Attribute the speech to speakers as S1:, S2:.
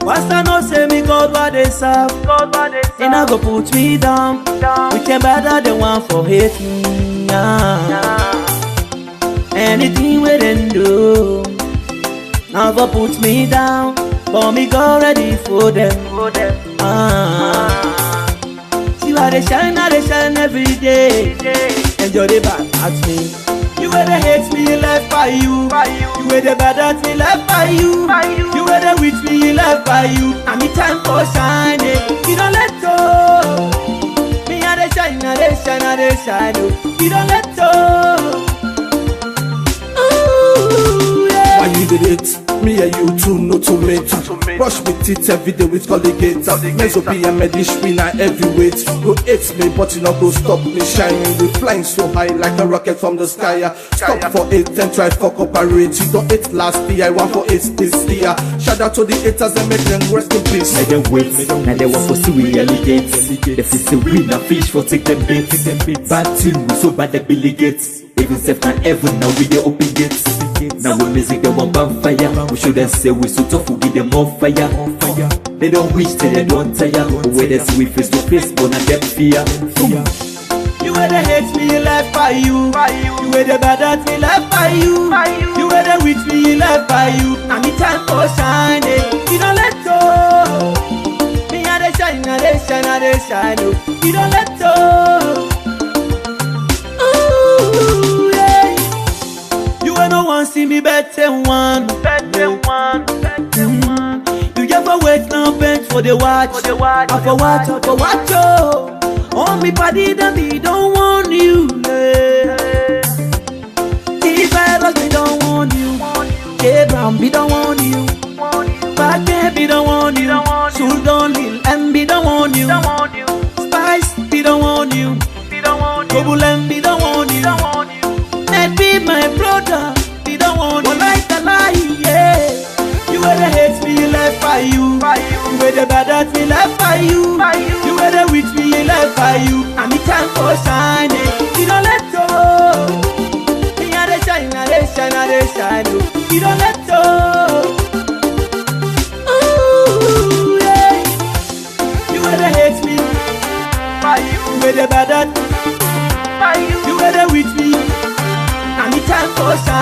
S1: Once I know say me God what they serve, they not go put me down. We can better than one for hate me. Anything we then do, never put me down. But me go ready for them. See why they shine every day. Enjoy the bad at me. You where they hate me, left by you. You where they bad at me, left by you. You where they with me, left by you. And me time for shining. You don't let go. Me and they shine, and they shine, and they shine. You don't let go. Ooh, yeah.
S2: Why you did it? Me and you too, no tomato. Brush with it every day with colleagues. Mesopi and medish winner heavyweight. Go hate me, but you not go stop me shining. We flying so high like a rocket from the sky. Stop for 8 and try for cooperate. You don't hate last year, I want for 8 this year. Shout out to the haters and make them rest in peace.
S3: Let them wait, now they want for see we alligate. The fish say we na fish for take them bait. Bad team, we so bad they Billy Gates. Even self na heaven, now we the open gates. Now we music them on bonfire. We show them say we so tough, we give them more fire. They don't wish till they don't tire. Where they see we face to face, but not them fear.
S1: You where they hate me, left by you. You where they bad at me, left by you. You where they with me, left by you. And me time for shining. You don't let go. Me and they shine, and they shine, and they shine. You don't let go. Ooh, yeah. You where no one see me better one. You ever wait now, bent for the watch. I for watch, oh. On me body that me don't want you. T-Virus me don't want you. K-Brown me don't want you. Bad me don't want you. Sultan Lil M me don't want you. Spice me don't want you. Kobul M me don't want you. Ned be my brother me don't want you. One like a lie, yeah. You where they hate me, left by you. You where they bad at me, left by you. You where they with me, left by you. And me time for shining. You don't let go. Me and they shine, and they shine, and they shine. You don't let go. Ooh, yeah. You where they hate me, you where they bad at me. You where they with me. And me time for shining.